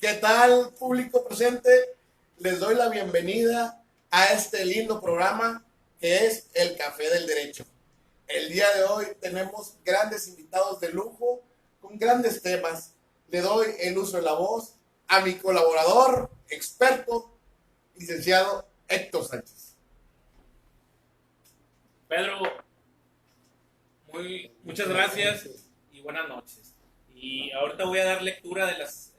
¿Qué tal, público presente? Les doy la bienvenida a este lindo programa que es El Café del Derecho. El día de hoy tenemos grandes invitados de lujo con grandes temas. Le doy el uso de la voz a mi colaborador, experto, licenciado Héctor Sánchez. Pedro, muchas gracias y buenas noches. Y ahorita voy a dar lectura de los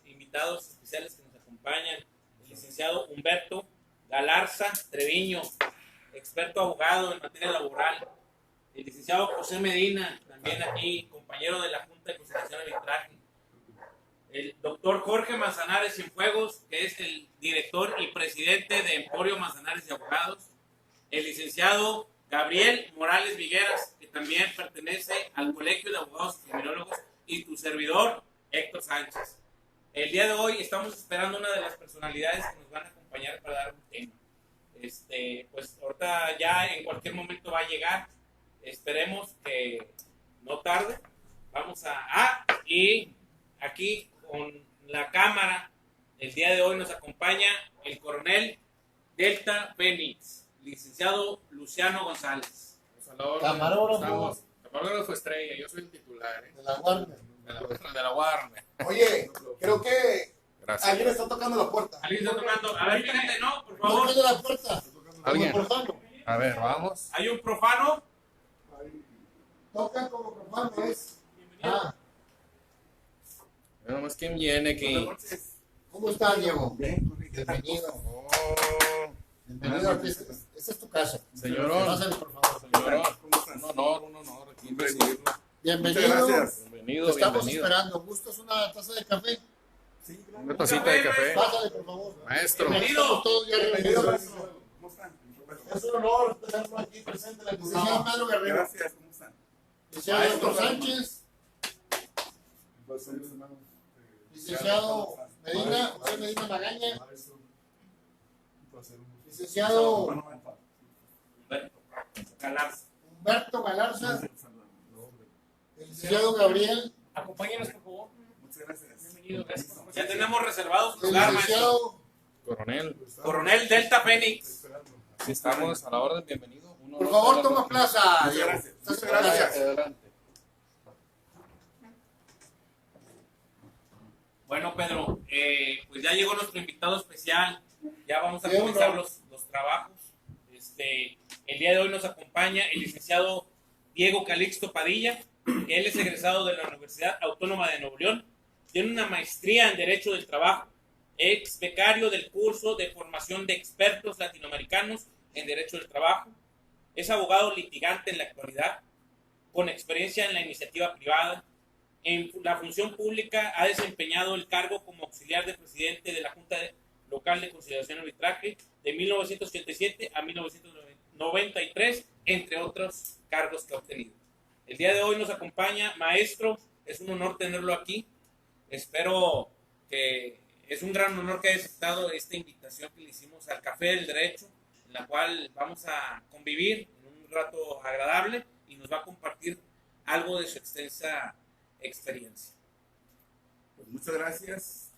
invitados especiales que nos acompañan. El licenciado Humberto Galarza Treviño, experto abogado en materia laboral. El licenciado José Medina, también aquí, compañero de la Junta de Conciliación y Arbitraje. El doctor Jorge Manzanares Cienfuegos, que es el director y presidente de Emporio Manzanares y Abogados. El licenciado Gabriel Morales Vigueras, que también pertenece al Colegio de Abogados y Criminólogos, y tu servidor, Héctor Sánchez. El día de hoy estamos esperando una de las personalidades que nos van a acompañar para dar un tema. Pues ahorita ya en cualquier momento va a llegar. Esperemos que no tarde. Y aquí con la cámara, el día de hoy nos acompaña el coronel Delta Fénix, licenciado Luciano González. Camarógrafo estrella, yo soy el titular. De la Warner. De la Warner. Oye, creo que Gracias. alguien está tocando la puerta. ¿Alguien está tocando? A ver, fíjate, no, por favor. Toquen la puerta. ¿Alguien? Como profano. A ver, vamos. Hay un profano. Toca como profano es. Bienvenido. Veamos quién viene aquí. ¿Cómo estás, Diego? Bienvenido. Oh, Bienvenido a esta es tu casa. señorón. Pásale, por favor. Señorón. Un honor aquí recibirlo. Bienvenido. Bienvenido, Te estamos bienvenido. esperando. ¿Gustas una taza de café? Una tacita de café. Pásale, por favor. Maestro. Bienvenido. Estamos todos ya reunidos. ¿Cómo están? Es un honor tenerlo aquí presente, la licenciada Pedro Guerrero. Gracias, ¿cómo están? Licenciado Héctor Sánchez. Licenciado Medina, José Medina Magaña. Licenciado Humberto Galarza. Humberto Galarza. El licenciado Gabriel. Acompáñenos, por favor. Muchas gracias. Bienvenido, gracias. Ya tenemos reservados El lugar, maestro. licenciado Coronel. Coronel Delta Fénix. Aquí estamos a la orden. Bienvenido. Un Por honor favor, tenerlo toma aquí. plaza. Muchas Diego. gracias. Estás en Muchas plaza. gracias. Adelante. Bueno, Pedro, pues ya llegó nuestro invitado especial. Ya vamos a Bien, comenzar bro. los trabajos. El día de hoy nos acompaña el licenciado Diego Calixto Padilla, que él es egresado de la Universidad Autónoma de Nuevo León. Tiene una maestría en Derecho del Trabajo. Ex becario del curso de formación de expertos latinoamericanos en Derecho del Trabajo. Es abogado litigante en la actualidad, con experiencia en la iniciativa privada. En la función pública ha desempeñado el cargo como auxiliar de presidente de la Junta Local de Conciliación y Arbitraje de 1987 a 1993, entre otros cargos que ha obtenido. El día de hoy nos acompaña, maestro, es un honor tenerlo aquí. Espero que es un gran honor que haya aceptado esta invitación que le hicimos al Café del Derecho, en la cual vamos a convivir en un rato agradable y nos va a compartir algo de su extensa experiencia. Pues muchas gracias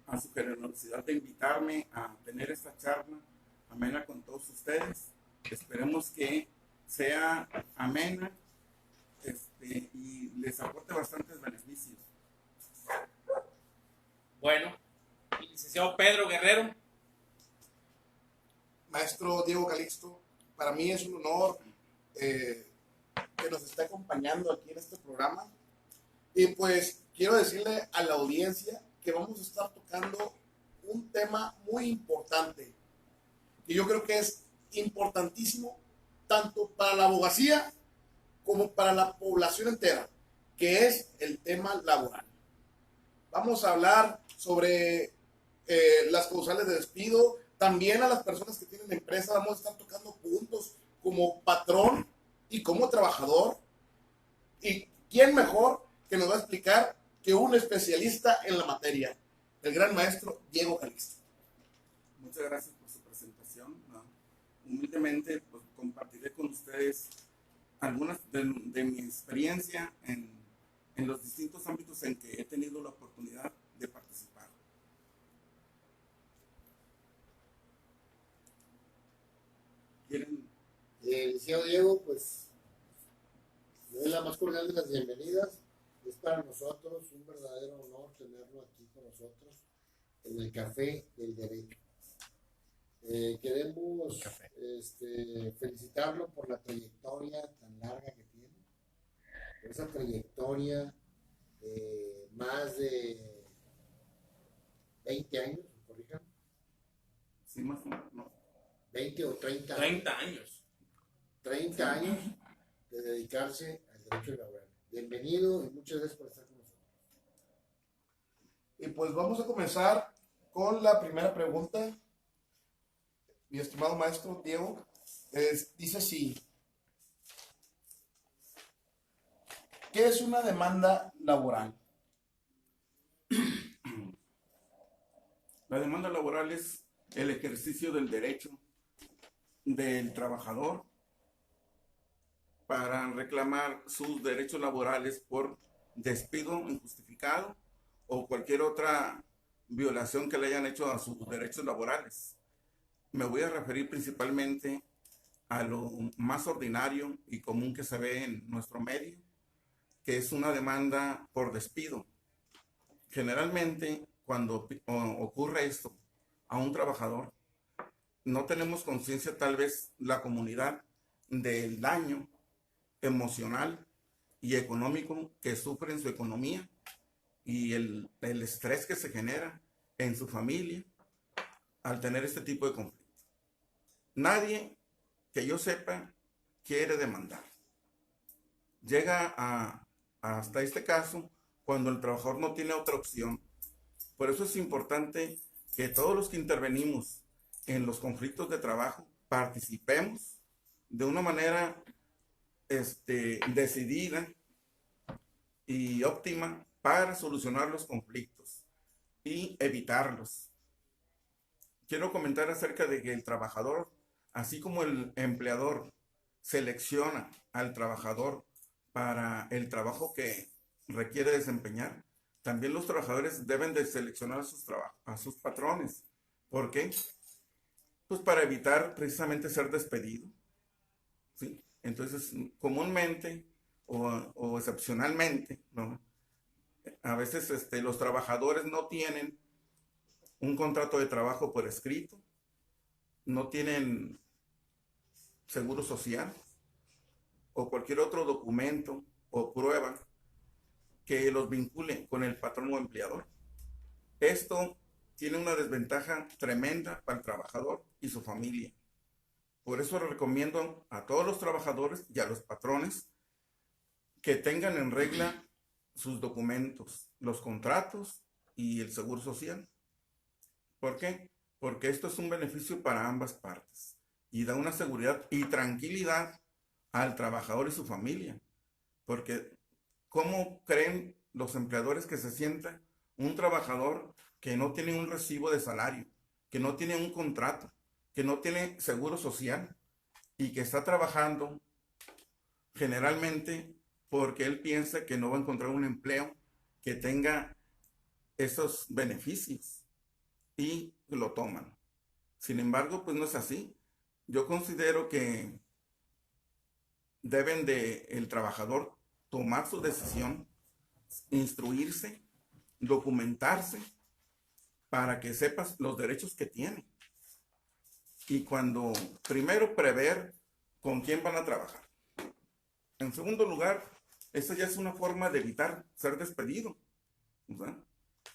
a su generosidad de invitarme a tener esta charla amena con todos ustedes. Esperemos que sea amena y les aporte bastantes beneficios. Bueno, el licenciado Pedro Guerrero. Maestro Diego Calixto, para mí es un honor que nos esté acompañando aquí en este programa. Y pues quiero decirle a la audiencia que vamos a estar tocando un tema muy importante, que yo creo que es importantísimo tanto para la abogacía como para la población entera, que es el tema laboral. Vamos a hablar sobre las causales de despido, también a las personas que tienen empresa, vamos a estar tocando puntos como patrón y como trabajador. ¿Y quién mejor que nos va a explicar que un especialista en la materia, el gran maestro Diego Calixto? Muchas gracias por su presentación. Humildemente pues, compartiré con ustedes algunas de mi experiencia en los distintos ámbitos en que he tenido la oportunidad de participar. Licenciado Diego, pues le doy la más cordial de las bienvenidas. Es para nosotros un verdadero honor tenerlo aquí con nosotros en el Café del Derecho. Queremos felicitarlo por la trayectoria tan larga que tiene, por esa trayectoria de más de 20 años, ¿me corrijan? Sí, más o menos. No. 20 o 30 años. 30 años. 30 años de dedicarse al derecho laboral. Bienvenido y muchas gracias por estar con nosotros. Y pues vamos a comenzar con la primera pregunta. Mi estimado maestro Diego, dice así: ¿qué es una demanda laboral? La demanda laboral es el ejercicio del derecho del trabajador para reclamar sus derechos laborales por despido injustificado o cualquier otra violación que le hayan hecho a sus derechos laborales. Me voy a referir principalmente a lo más ordinario y común que se ve en nuestro medio, que es una demanda por despido. Generalmente, cuando ocurre esto a un trabajador, no tenemos conciencia, tal vez la comunidad, del daño emocional y económico que sufre en su economía y el estrés que se genera en su familia al tener este tipo de conflicto. Nadie que yo sepa quiere demandar. Llega hasta este caso cuando el trabajador no tiene otra opción. Por eso es importante que todos los que intervenimos en los conflictos de trabajo participemos de una manera decidida y óptima para solucionar los conflictos y evitarlos. Quiero comentar acerca de que el trabajador, así como el empleador selecciona al trabajador para el trabajo que requiere desempeñar, también los trabajadores deben de seleccionar a sus patrones. ¿Por qué? Pues para evitar precisamente ser despedido, ¿sí? Entonces, comúnmente o excepcionalmente, ¿no? A veces los trabajadores no tienen un contrato de trabajo por escrito, no tienen seguro social o cualquier otro documento o prueba que los vincule con el patrón o empleador. Esto tiene una desventaja tremenda para el trabajador y su familia. Por eso recomiendo a todos los trabajadores y a los patrones que tengan en regla sus documentos, los contratos y el seguro social. ¿Por qué? Porque esto es un beneficio para ambas partes y da una seguridad y tranquilidad al trabajador y su familia. Porque ¿cómo creen los empleadores que se sienta un trabajador que no tiene un recibo de salario, que no tiene un contrato, que no tiene seguro social y que está trabajando generalmente porque él piensa que no va a encontrar un empleo que tenga esos beneficios y lo toman? Sin embargo, pues no es así. Yo considero que deben de el trabajador tomar su decisión, instruirse, documentarse para que sepas los derechos que tiene. Y cuando primero prever con quién van a trabajar. En segundo lugar, esa ya es una forma de evitar ser despedido, ¿verdad?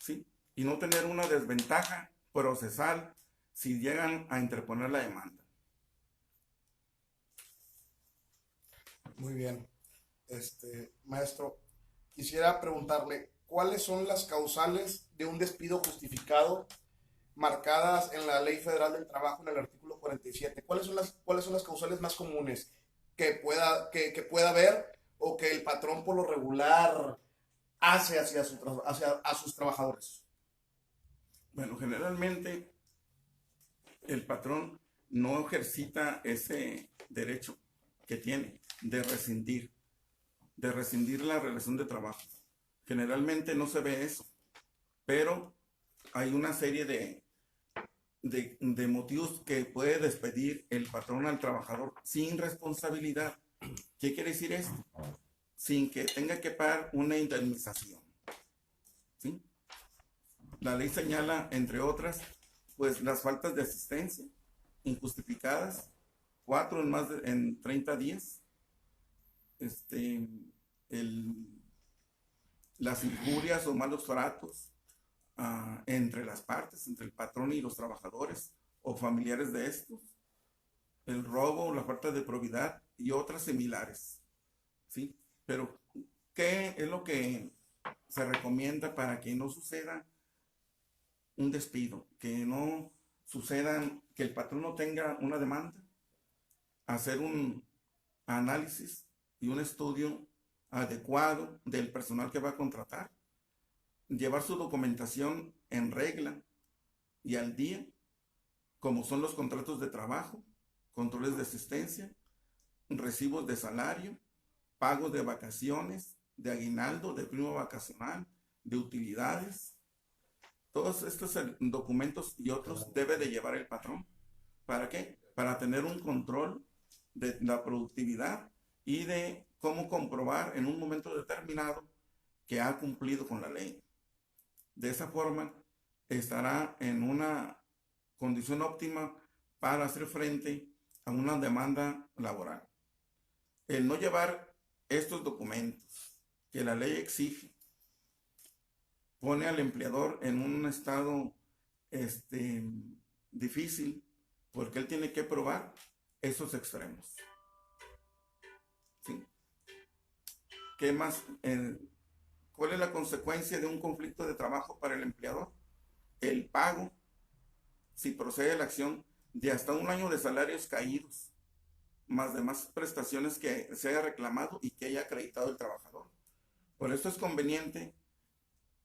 ¿Sí? Y no tener una desventaja procesal si llegan a interponer la demanda. Muy bien. Maestro, quisiera preguntarle, ¿cuáles son las causales de un despido justificado marcadas en la Ley Federal del Trabajo en el artículo 47? ¿Cuáles son las causales más comunes que pueda haber o que el patrón por lo regular hace hacia sus trabajadores? Bueno, generalmente el patrón no ejercita ese derecho que tiene de rescindir la relación de trabajo. Generalmente no se ve eso, pero hay una serie de motivos que puede despedir el patrón al trabajador sin responsabilidad. ¿Qué quiere decir esto? Sin que tenga que pagar una indemnización. ¿Sí? La ley señala, entre otras, pues las faltas de asistencia injustificadas, 4 en 30 días, las injurias o malos tratos entre las partes, entre el patrón y los trabajadores o familiares de estos, el robo, la falta de probidad y otras similares. ¿Sí? Pero, ¿qué es lo que se recomienda para que no suceda un despido? Que no suceda que el patrón no tenga una demanda, hacer un análisis y un estudio adecuado del personal que va a contratar, llevar su documentación en regla y al día, como son los contratos de trabajo, controles de asistencia, recibos de salario, pagos de vacaciones, de aguinaldo, de prima vacacional, de utilidades. Todos estos documentos y otros debe de llevar el patrón. ¿Para qué? Para tener un control de la productividad y de cómo comprobar en un momento determinado que ha cumplido con la ley. De esa forma estará en una condición óptima para hacer frente a una demanda laboral. El no llevar estos documentos que la ley exige pone al empleador en un estado difícil, porque él tiene que probar esos extremos. ¿Sí? ¿Qué más? ¿Cuál es la consecuencia de un conflicto de trabajo para el empleador? El pago, si procede la acción, de hasta un año de salarios caídos, más demás prestaciones que se haya reclamado y que haya acreditado el trabajador. Por eso es conveniente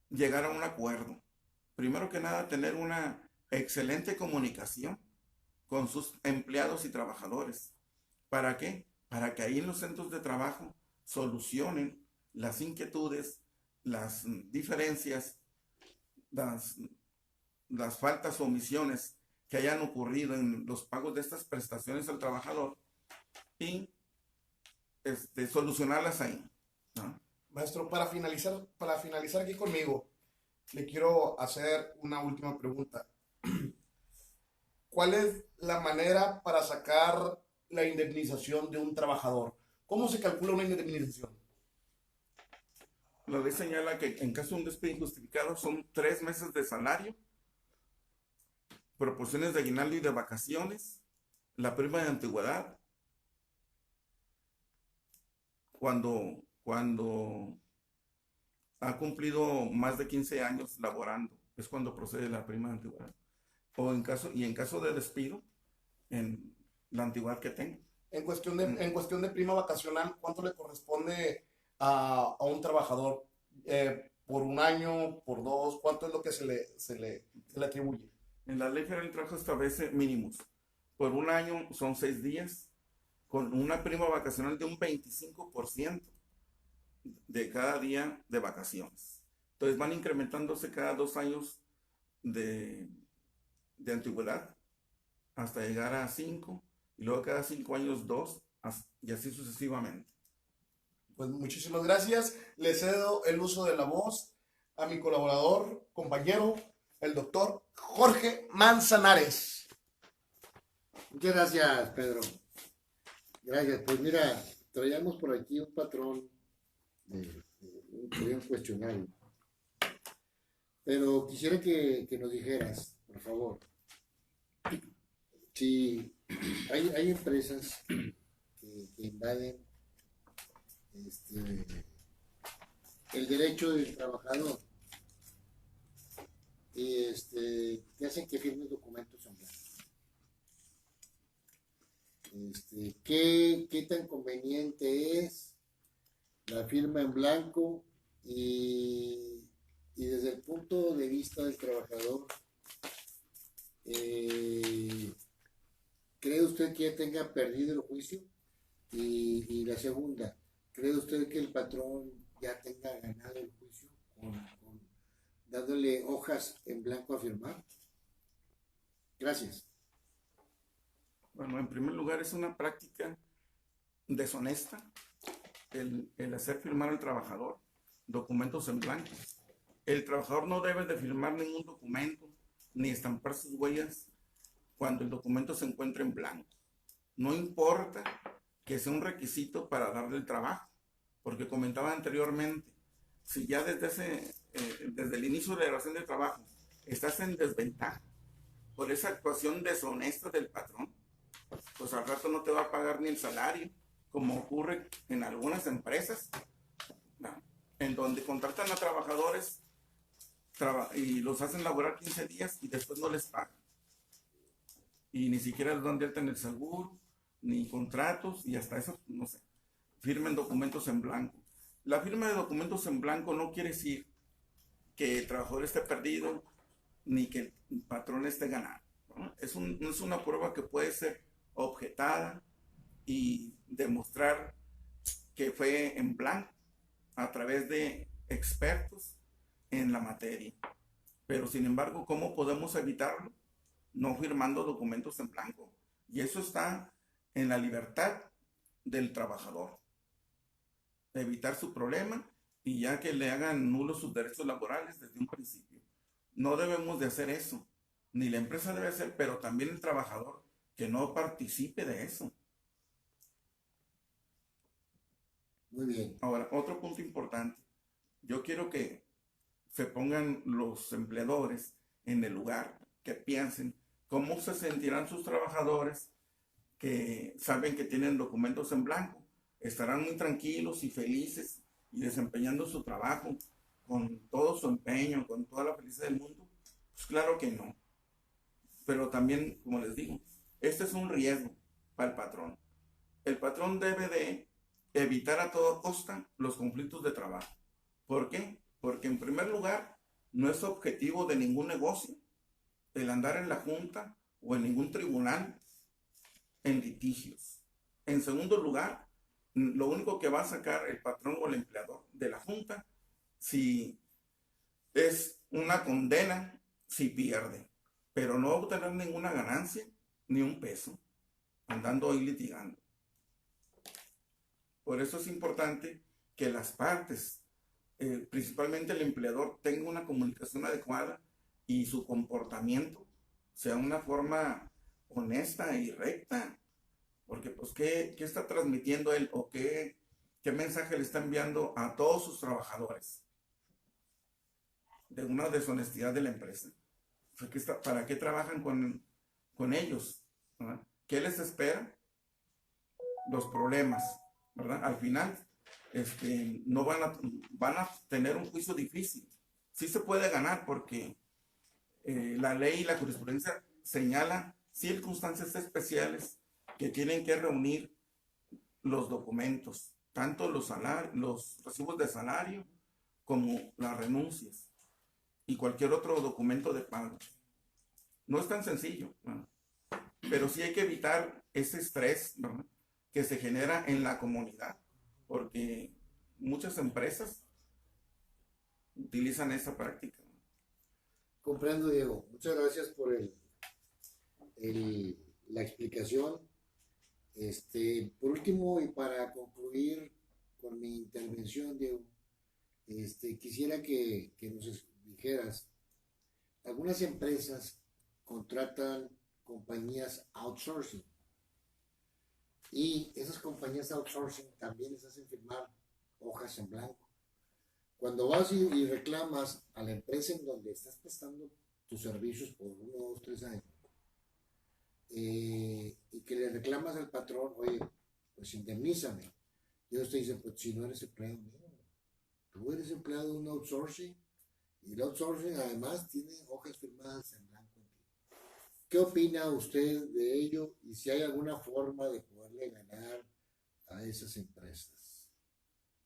llegar a un acuerdo. Primero que nada, tener una excelente comunicación con sus empleados y trabajadores. ¿Para qué? Para que ahí en los centros de trabajo solucionen las inquietudes, las diferencias, las faltas o omisiones que hayan ocurrido en los pagos de estas prestaciones al trabajador y solucionarlas ahí, ¿no? Maestro, para finalizar aquí conmigo, le quiero hacer una última pregunta. ¿Cuál es la manera para sacar la indemnización de un trabajador? ¿Cómo se calcula una indemnización? La ley señala que en caso de un despido injustificado son 3 meses de salario, proporciones de aguinaldo y de vacaciones, la prima de antigüedad, cuando ha cumplido más de 15 años laborando, es cuando procede la prima de antigüedad. En caso de despido, en la antigüedad que tenga. En cuestión de prima vacacional, ¿cuánto le corresponde a un trabajador? ¿Por un año, por 2? ¿Cuánto es lo que se le atribuye? En la Ley Federal del Trabajo establece mínimos. Por un año son 6 días, con una prima vacacional de un 25% de cada día de vacaciones. Entonces van incrementándose cada 2 años de antigüedad hasta llegar a 5, y luego cada 5 años 2, y así sucesivamente. Pues muchísimas gracias. Le cedo el uso de la voz a mi colaborador, compañero, el doctor Jorge Manzanares. Muchas gracias, Pedro. Gracias. Pues mira, traíamos por aquí un patrón, un cuestionario. Pero quisiera que nos dijeras, por favor, si hay empresas que invaden el derecho del trabajador y que hacen que firme documentos en blanco. ¿Qué tan conveniente es la firma en blanco y desde el punto de vista del trabajador, ¿cree usted que ya tenga perdido el juicio? Y la segunda, ¿cree usted que el patrón ya tenga ganado el juicio dándole hojas en blanco a firmar? Gracias. Bueno, en primer lugar es una práctica deshonesta el hacer firmar al trabajador documentos en blanco. El trabajador no debe de firmar ningún documento ni estampar sus huellas cuando el documento se encuentre en blanco. No importa que sea un requisito para darle el trabajo, porque comentaba anteriormente, si ya desde el inicio de la relación de trabajo estás en desventaja por esa actuación deshonesta del patrón, pues al rato no te va a pagar ni el salario, como ocurre en algunas empresas, ¿no? En donde contratan a trabajadores y los hacen laborar 15 días y después no les pagan. Y ni siquiera les dan de alta en el seguro, ni contratos, y hasta eso, no sé, firmen documentos en blanco. La firma de documentos en blanco no quiere decir que el trabajador esté perdido, ni que el patrón esté ganando, ¿no? Es una prueba que puede ser objetada y demostrar que fue en blanco a través de expertos en la materia. Pero sin embargo, ¿cómo podemos evitarlo? No firmando documentos en blanco. Y eso está en la libertad del trabajador. Evitar su problema y ya que le hagan nulos sus derechos laborales desde un principio. No debemos de hacer eso. Ni la empresa debe hacer, pero también el trabajador que no participe de eso. Muy bien. Ahora, otro punto importante. Yo quiero que se pongan los empleadores en el lugar, que piensen cómo se sentirán sus trabajadores que saben que tienen documentos en blanco. Estarán muy tranquilos y felices y desempeñando su trabajo con todo su empeño, con toda la felicidad del mundo. Pues claro que no. Pero también, como les digo, este es un riesgo para el patrón. El patrón debe de evitar a toda costa los conflictos de trabajo. ¿Por qué? Porque en primer lugar, no es objetivo de ningún negocio el andar en la junta o en ningún tribunal en litigios. En segundo lugar, lo único que va a sacar el patrón o el empleador de la junta si es una condena, si pierde, pero no va a obtener ninguna ganancia ni un peso andando ahí litigando. Por eso es importante que las partes, principalmente el empleador, tenga una comunicación adecuada y su comportamiento sea una forma honesta y recta. Porque, pues, ¿qué está transmitiendo él o qué mensaje le está enviando a todos sus trabajadores de una deshonestidad de la empresa? ¿Para qué trabajan con ellos? ¿Verdad? ¿Qué les espera? Los problemas, ¿verdad? Al final, no van a tener un juicio difícil. Sí se puede ganar porque la ley y la jurisprudencia señala circunstancias especiales que tienen que reunir los documentos, tanto los recibos de salario como las renuncias y cualquier otro documento de pago. No es tan sencillo, ¿verdad? Pero sí hay que evitar ese estrés, ¿verdad?, que se genera en la comunidad, porque muchas empresas utilizan esa práctica. Comprendo, Diego. Muchas gracias por la explicación. Por último, y para concluir con mi intervención, Diego, quisiera que nos dijeras, algunas empresas contratan compañías outsourcing y esas compañías outsourcing también les hacen firmar hojas en blanco. Cuando vas y reclamas a la empresa en donde estás prestando tus servicios por 1, 2, 3 años, y que le reclamas al patrón, oye, pues indemnízame. Y ellos te dicen, pues si no eres empleado mío, tú eres empleado de un outsourcing, y el outsourcing además tiene hojas firmadas en blanco en ti. ¿Qué opina usted de ello y si hay alguna forma de poderle ganar a esas empresas?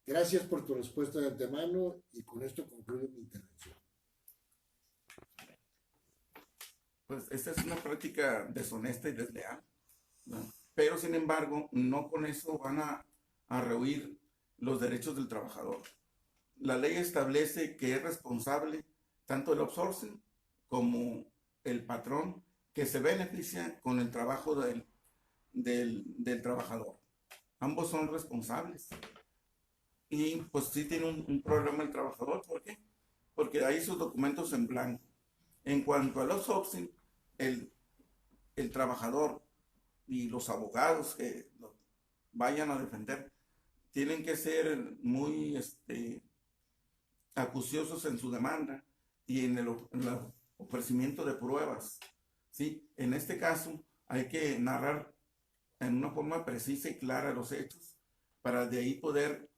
Gracias por tu respuesta de antemano y con esto concluyo mi intervención. Pues esta es una práctica deshonesta y desleal, ¿no? Pero sin embargo, no con eso van a rehuir los derechos del trabajador. La ley establece que es responsable tanto el outsourcing como el patrón que se beneficia con el trabajo del trabajador. Ambos son responsables. Y pues sí tiene un problema el trabajador. ¿Por qué? Porque hay sus documentos en blanco. En cuanto a los outsourcing, el trabajador y los abogados que lo vayan a defender tienen que ser muy acuciosos en su demanda y en el ofrecimiento de pruebas. ¿Sí? En este caso hay que narrar en una forma precisa y clara los hechos para de ahí poder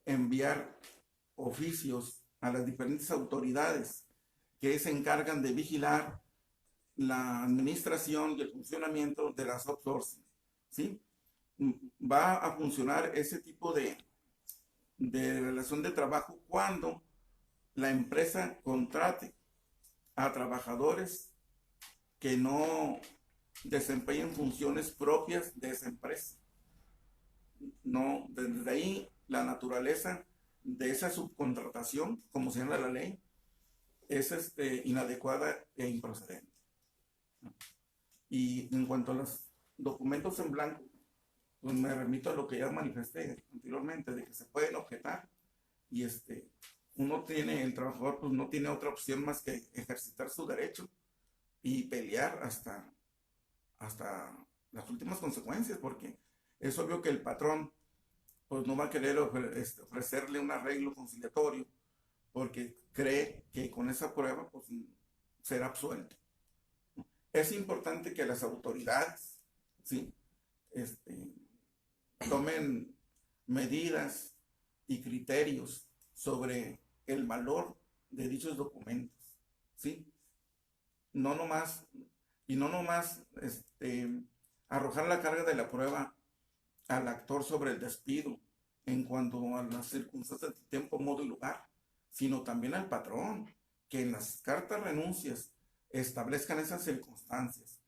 enviar oficios a las diferentes autoridades que se encargan de vigilar la administración y el funcionamiento de las outsourcing. ¿Sí? Va a funcionar ese tipo de relación de trabajo cuando la empresa contrate a trabajadores que no desempeñen funciones propias de esa empresa. No, desde ahí la naturaleza de esa subcontratación, como señala la ley, es inadecuada e improcedente. Y en cuanto a los documentos en blanco, pues me remito a lo que ya manifesté anteriormente, de que se pueden objetar y el trabajador pues no tiene otra opción más que ejercitar su derecho y pelear hasta las últimas consecuencias, porque es obvio que el patrón pues no va a querer ofrecerle un arreglo conciliatorio porque cree que con esa prueba pues será absuelto. Es importante que las autoridades, ¿sí? Tomen medidas y criterios sobre el valor de dichos documentos, ¿sí? No nomás arrojar la carga de la prueba al actor sobre el despido en cuanto a las circunstancias de tiempo, modo y lugar, sino también al patrón, que en las cartas renuncias establezcan esas circunstancias.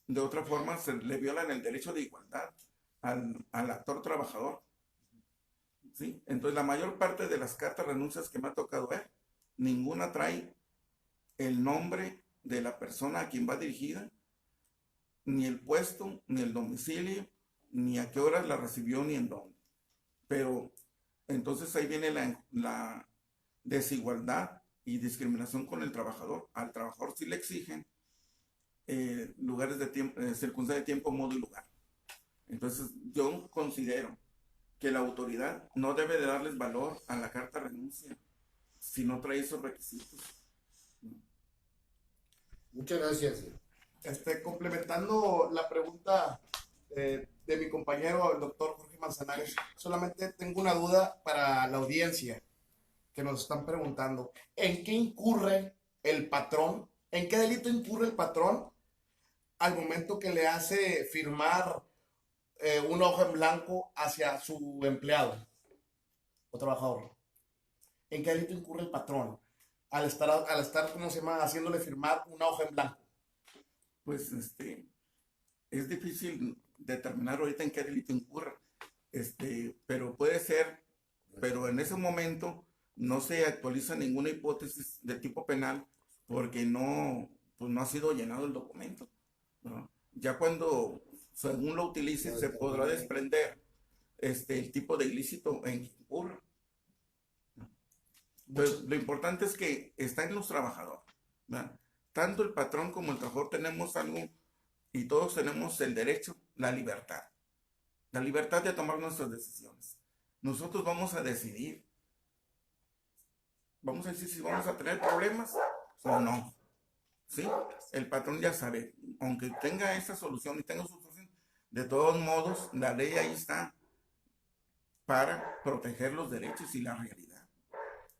De otra forma, se le violan el derecho de igualdad al actor trabajador. ¿Sí? Entonces, la mayor parte de las cartas renuncias que me ha tocado ver, ninguna trae el nombre de la persona a quien va dirigida, ni el puesto, ni el domicilio, ni a qué horas la recibió, ni en dónde. Pero entonces ahí viene la desigualdad y discriminación con el trabajador. Al trabajador sí le exigen lugares de tiempo, circunstancias de tiempo, modo y lugar. Entonces yo considero que la autoridad no debe de darles valor a la carta renuncia si no trae esos requisitos. Muchas gracias. Complementando la pregunta de mi compañero, el doctor Jorge Manzanares, solamente tengo una duda para la audiencia que nos están preguntando. ¿En qué incurre el patrón? ¿En qué delito incurre el patrón al momento que le hace firmar una hoja en blanco hacia su empleado o trabajador? ¿En qué delito incurre el patrón al estar ¿cómo se llama?, haciéndole firmar una hoja en blanco? Pues es difícil determinar ahorita en qué delito incurre, pero puede ser, pero en ese momento no se actualiza ninguna hipótesis de tipo penal porque pues no ha sido llenado el documento, ¿no? Ya cuando según lo utilice se podrá desprender el tipo de ilícito en que incurra. Entonces, lo importante es que está en los trabajadores, ¿verdad? Tanto el patrón como el trabajador tenemos algo y todos tenemos el derecho, la libertad de tomar nuestras decisiones. Nosotros vamos a decidir, vamos a decir si vamos a tener problemas o no, ¿sí? El patrón ya sabe, aunque tenga esa solución y tenga su solución, de todos modos, la ley ahí está para proteger los derechos y la realidad.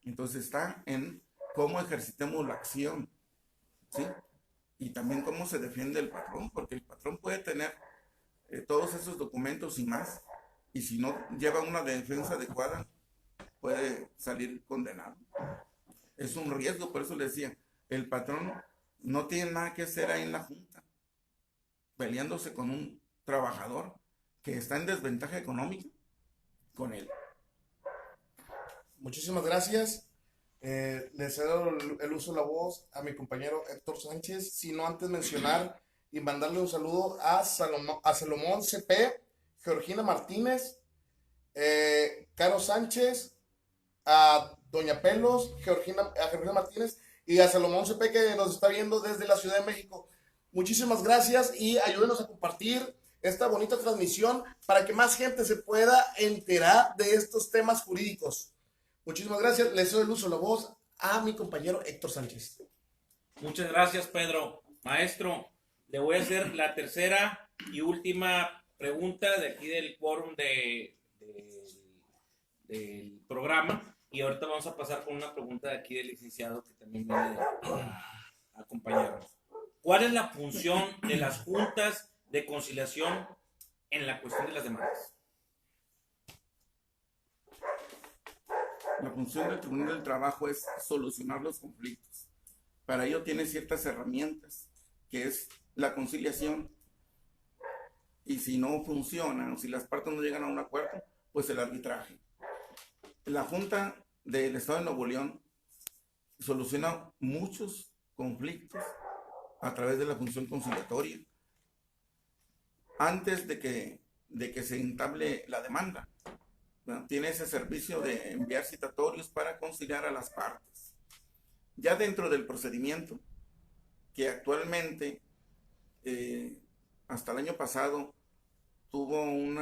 Entonces está en cómo ejercitemos la acción, ¿sí? Y también cómo se defiende el patrón, porque el patrón puede tener todos esos documentos y más, y si no lleva una defensa adecuada, puede salir condenado. Es un riesgo, por eso le decía, el patrón no tiene nada que hacer ahí en la junta, peleándose con un trabajador que está en desventaja económica con él. Muchísimas gracias. Le cedo el uso de la voz a mi compañero Héctor Sánchez, sino antes mencionar y mandarle un saludo a Salomón CP, Georgina Martínez, Caro Sánchez, a Doña Pelos, a Georgina Martínez y a Salomón CP que nos está viendo desde la Ciudad de México. Muchísimas gracias y ayúdenos a compartir esta bonita transmisión para que más gente se pueda enterar de estos temas jurídicos. Muchísimas gracias. Le cedo el uso de la voz a mi compañero Héctor Sánchez. Muchas gracias, Pedro. Maestro, le voy a hacer la tercera y última pregunta de aquí del quórum del programa. Y ahorita vamos a pasar con una pregunta de aquí del licenciado que también viene a acompañarnos. ¿Cuál es la función de las juntas de conciliación en la cuestión de las demandas? La función del Tribunal del Trabajo es solucionar los conflictos. Para ello tiene ciertas herramientas, que es la conciliación. Y si no funciona, o si las partes no llegan a un acuerdo, pues el arbitraje. La Junta del Estado de Nuevo León soluciona muchos conflictos a través de la función conciliatoria. Antes de que se entable la demanda, bueno, tiene ese servicio de enviar citatorios para conciliar a las partes. Ya dentro del procedimiento, que actualmente, hasta el año pasado, tuvo un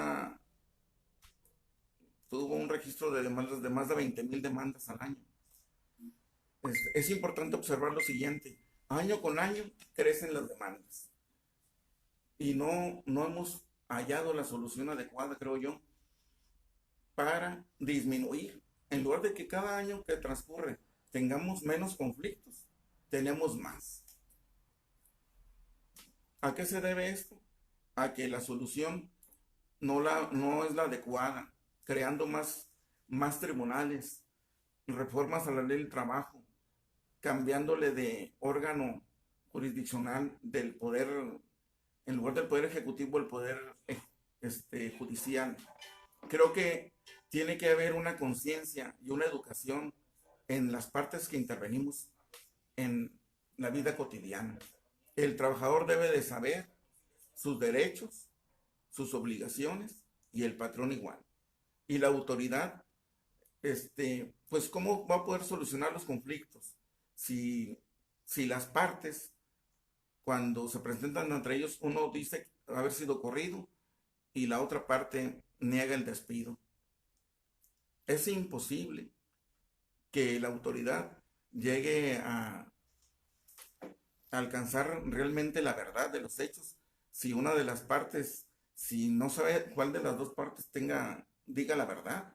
registro de demandas de más de 20,000 demandas al año. Es importante observar lo siguiente: año con año crecen las demandas y no hemos hallado la solución adecuada, creo yo, para disminuir. En lugar de que cada año que transcurre tengamos menos conflictos, tenemos más. ¿A qué se debe esto? A que la solución no es la adecuada, creando más tribunales, reformas a la ley del trabajo, cambiándole de órgano jurisdiccional del poder, en lugar del poder ejecutivo, el poder judicial. Creo que tiene que haber una conciencia y una educación en las partes que intervenimos en la vida cotidiana. El trabajador debe de saber sus derechos, sus obligaciones, y el patrón igual. Y la autoridad, pues ¿cómo va a poder solucionar los conflictos? Si las partes, cuando se presentan entre ellos, uno dice haber sido corrido y la otra parte niega el despido. Es imposible que la autoridad llegue a alcanzar realmente la verdad de los hechos si una de las partes, si no sabe cuál de las dos partes diga la verdad.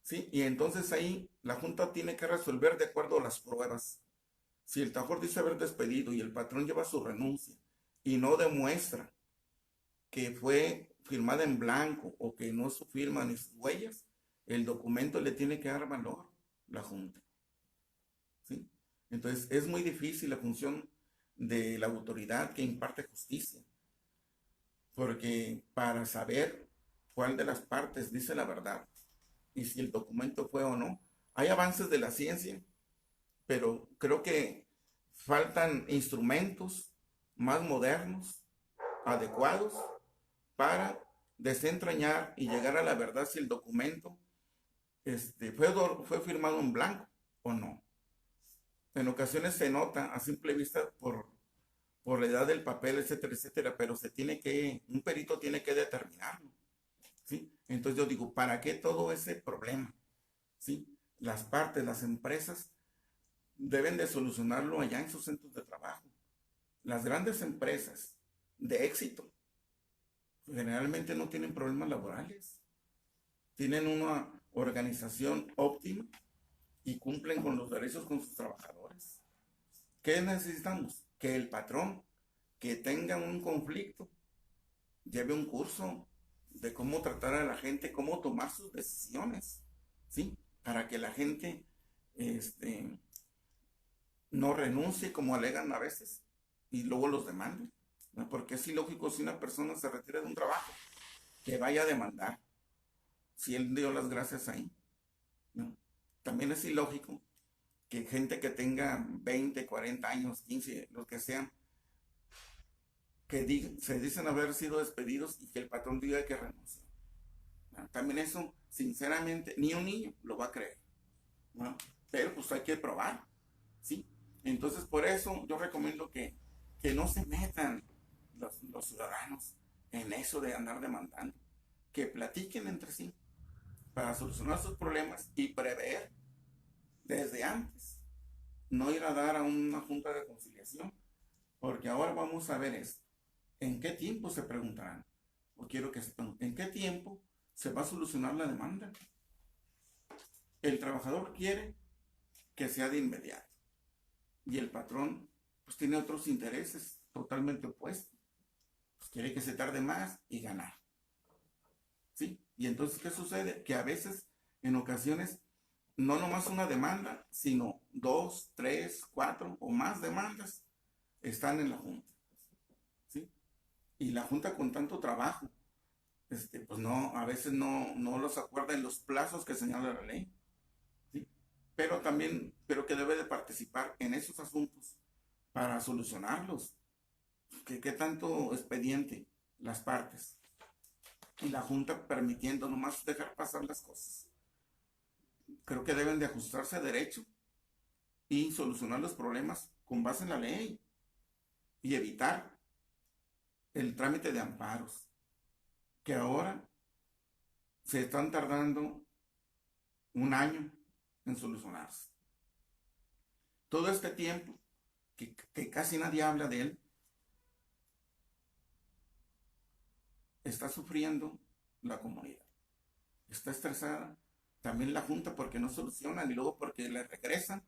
¿Sí? Y entonces ahí la Junta tiene que resolver de acuerdo a las pruebas. Si el trabajador dice haber despedido y el patrón lleva su renuncia y no demuestra que fue firmada en blanco o que no es su firma ni sus huellas, el documento le tiene que dar valor la Junta. ¿Sí? Entonces es muy difícil la función de la autoridad que imparte justicia, porque para saber cuál de las partes dice la verdad y si el documento fue o no, hay avances de la ciencia, pero creo que faltan instrumentos más modernos, adecuados, para desentrañar y llegar a la verdad si el documento fue firmado en blanco o no. En ocasiones se nota a simple vista por la edad del papel, etcétera, etcétera, pero un perito tiene que determinarlo. ¿Sí? Entonces yo digo, ¿para qué todo ese problema? ¿Sí? Las partes, las empresas deben de solucionarlo allá en sus centros de trabajo. Las grandes empresas de éxito generalmente no tienen problemas laborales. Tienen una organización óptima y cumplen con los derechos con sus trabajadores. ¿Qué necesitamos? Que el patrón que tenga un conflicto lleve un curso de cómo tratar a la gente, cómo tomar sus decisiones, ¿sí? Para que la gente no renuncie como alegan a veces y luego los demanden, ¿no? Porque es ilógico si una persona se retira de un trabajo que vaya a demandar si él dio las gracias ahí, ¿no? También es ilógico que gente que tenga 20, 40 años, 15, los que sean, se dicen haber sido despedidos y que el patrón diga que renunció. También eso, sinceramente, ni un niño lo va a creer, ¿no? Pero pues hay que probar, ¿sí? Entonces, por eso yo recomiendo que no se metan los ciudadanos en eso de andar demandando, que platiquen entre sí para solucionar sus problemas y prever desde antes, no ir a dar a una junta de conciliación, porque ahora vamos a ver esto. ¿En qué tiempo se preguntarán? O quiero que sepan, ¿en qué tiempo se va a solucionar la demanda? El trabajador quiere que sea de inmediato y el patrón pues tiene otros intereses totalmente opuestos. Pues quiere que se tarde más y ganar. ¿Sí? Y entonces, ¿qué sucede? Que a veces, en ocasiones, no nomás una demanda, sino 2, 3, 4 o más demandas están en la junta. ¿Sí? Y la junta con tanto trabajo, pues no, a veces no los acuerda en los plazos que señala la ley. ¿Sí? Pero que debe de participar en esos asuntos para solucionarlos. ¿Qué tanto expediente las partes? Y la junta permitiendo nomás dejar pasar las cosas. Creo que deben de ajustarse a derecho y solucionar los problemas con base en la ley y evitar el trámite de amparos, que ahora se están tardando un año en solucionarse. Todo este tiempo, que casi nadie habla de él, está sufriendo la comunidad. Está estresada también la junta porque no solucionan y luego porque le regresan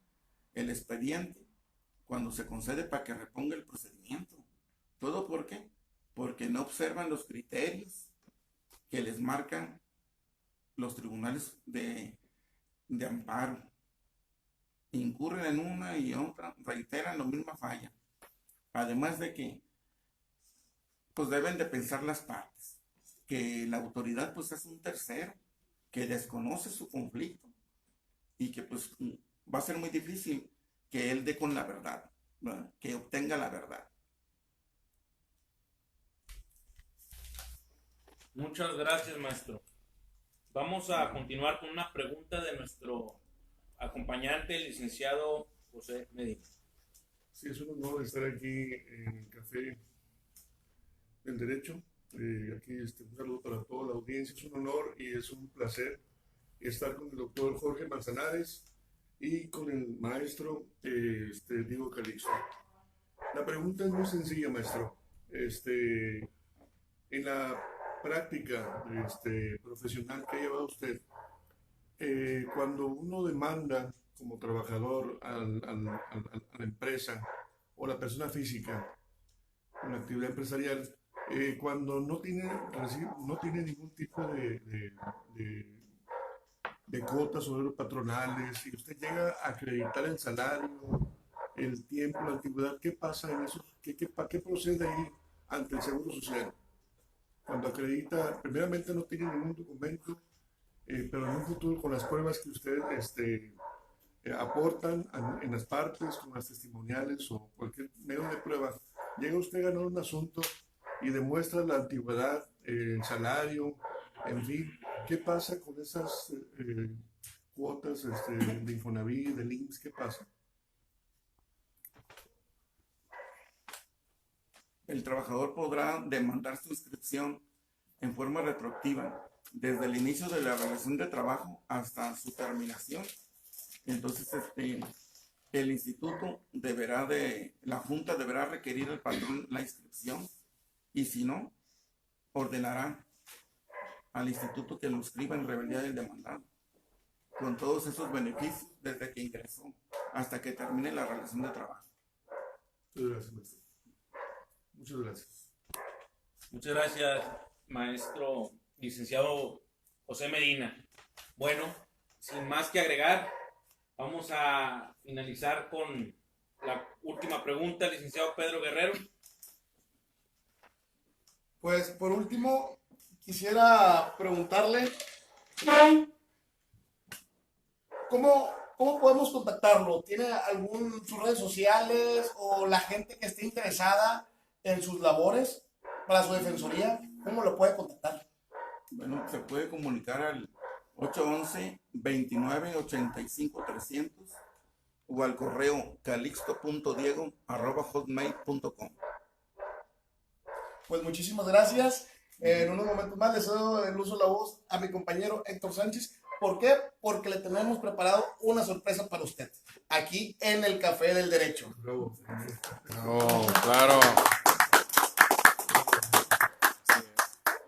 el expediente cuando se concede para que reponga el procedimiento. ¿Todo por qué? Porque no observan los criterios que les marcan los tribunales de amparo. Incurren en una y otra, reiteran la misma falla. Además de que pues deben de pensar las partes, que la autoridad pues es un tercero que desconoce su conflicto y que pues va a ser muy difícil que él dé con la verdad, ¿verdad? Que obtenga la verdad. Muchas gracias, maestro. Vamos a continuar con una pregunta de nuestro acompañante, el licenciado José Medina. Sí, es un honor estar aquí en el Café del Derecho. Aquí un saludo para toda la audiencia. Es un honor y es un placer estar con el doctor Jorge Manzanares y con el maestro Diego Calixto. La pregunta es muy sencilla, maestro. En la práctica profesional que ha llevado usted, cuando uno demanda como trabajador a la empresa o la persona física en la actividad empresarial, cuando no tiene ningún tipo de cuotas o patronales, y usted llega a acreditar el salario, el tiempo, la antigüedad, ¿qué pasa en eso? ¿Qué procede ahí ante el Seguro Social? Cuando acredita, primeramente no tiene ningún documento, pero en un futuro con las pruebas que usted aportan en las partes, con las testimoniales o cualquier medio de prueba, llega usted a ganar un asunto y demuestra la antigüedad, el salario, en fin, ¿qué pasa con esas cuotas de Infonavit, del IMSS? ¿Qué pasa? El trabajador podrá demandar su inscripción en forma retroactiva desde el inicio de la relación de trabajo hasta su terminación. Entonces, el instituto la junta deberá requerir al patrón la inscripción y si no, ordenará al instituto que lo inscriba en rebeldía del demandado, con todos esos beneficios desde que ingresó hasta que termine la relación de trabajo. Muchas gracias, maestro. Muchas gracias. Muchas gracias, maestro licenciado José Medina. Bueno, sin más que agregar, vamos a finalizar con la última pregunta, licenciado Pedro Guerrero. Pues por último, quisiera preguntarle ¿cómo podemos contactarlo? ¿Tiene sus redes sociales o la gente que esté interesada en sus labores para su defensoría? ¿Cómo lo puede contactar? Bueno, se puede comunicar al 811-2985-300 o al correo calixto.diego@hotmail.com. Pues muchísimas gracias. En unos momentos más le cedo el uso de la voz a mi compañero Héctor Sánchez. ¿Por qué? Porque le tenemos preparado una sorpresa para usted, aquí en el Café del Derecho. Oh, claro.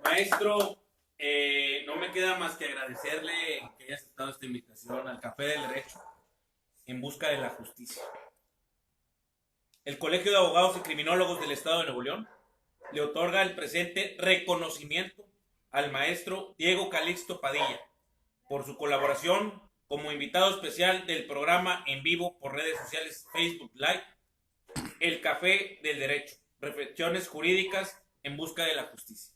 Maestro, no me queda más que agradecerle que haya aceptado esta invitación al Café del Derecho en busca de la justicia. El Colegio de Abogados y Criminólogos del Estado de Nuevo León le otorga el presente reconocimiento al maestro Diego Calixto Padilla por su colaboración como invitado especial del programa en vivo por redes sociales Facebook Live, El Café del Derecho, reflexiones jurídicas en busca de la justicia,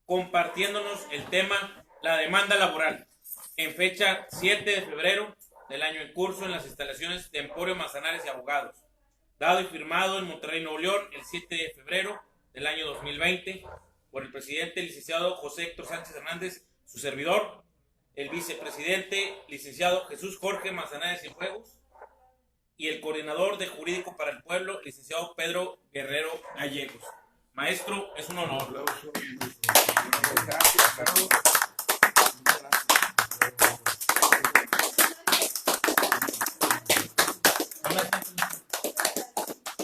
compartiéndonos el tema la demanda laboral en fecha 7 de febrero del año en curso en las instalaciones de Emporio Manzanares y Abogados, dado y firmado en Monterrey, Nuevo León, el 7 de febrero del año 2020 por el presidente licenciado José Héctor Sánchez Hernández, su servidor, el vicepresidente licenciado Jesús Jorge Manzanares y Juegos y el coordinador de Jurídico para el Pueblo, licenciado Pedro Guerrero Gallegos. Maestro, es un honor. Gracias, Carlos.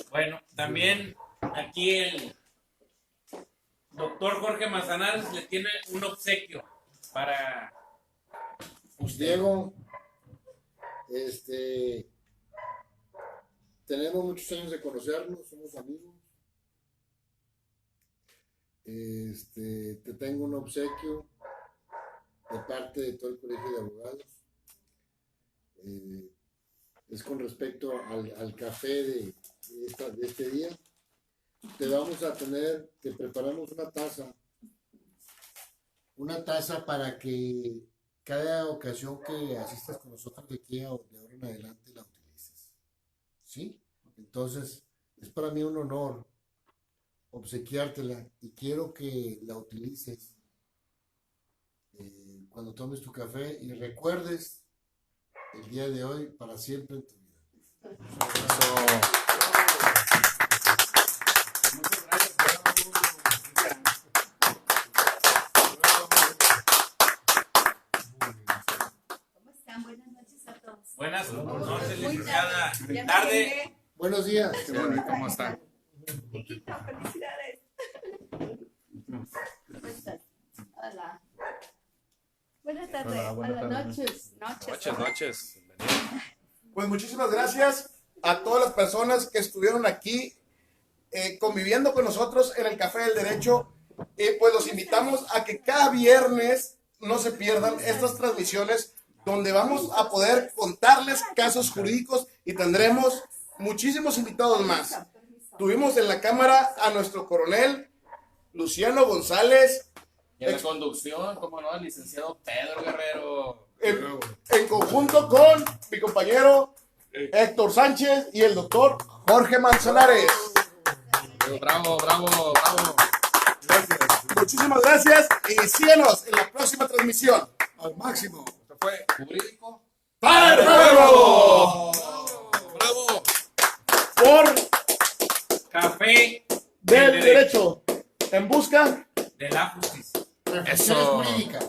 Bueno, también aquí el doctor Jorge Manzanares le tiene un obsequio para usted. Diego, tenemos muchos años de conocernos, somos amigos. Te tengo un obsequio de parte de todo el Colegio de Abogados. Es con respecto al café de este día. Te preparamos una taza para que cada ocasión que asistas con nosotros de aquí de ahora en adelante la utilices. ¿Sí? Entonces, es para mí un honor obsequiártela y quiero que la utilices cuando tomes tu café y recuerdes el día de hoy para siempre en tu vida. Muchas gracias. ¿Cómo están? Buenas noches a todos. Buenas noches, Muy licenciada. tarde. Ya me Tarde. llegué. Buenos días. Qué bueno, ¿cómo está? Chiquito, felicidades. ¿Cómo estás? Hola. Buenas tardes. Hola, buenas Buenas tardes. noches. Noches. Pues muchísimas gracias a todas las personas que estuvieron aquí conviviendo con nosotros en el Café del Derecho. Pues los invitamos a que cada viernes no se pierdan estas transmisiones donde vamos a poder contarles casos jurídicos y tendremos muchísimos invitados más. Tuvimos en la cámara a nuestro coronel Luciano González, Y en la conducción, cómo no, el licenciado Pedro Guerrero. en conjunto con mi compañero Héctor Sánchez y el doctor Jorge Manzanares. Bravo. Gracias. Muchísimas gracias y síguenos en la próxima transmisión. Al máximo. Esto fue Jurídico ¡Para el pueblo! Bravo. Por Café del Derecho, en busca de la justicia. Reflexiones Eso. jurídicas.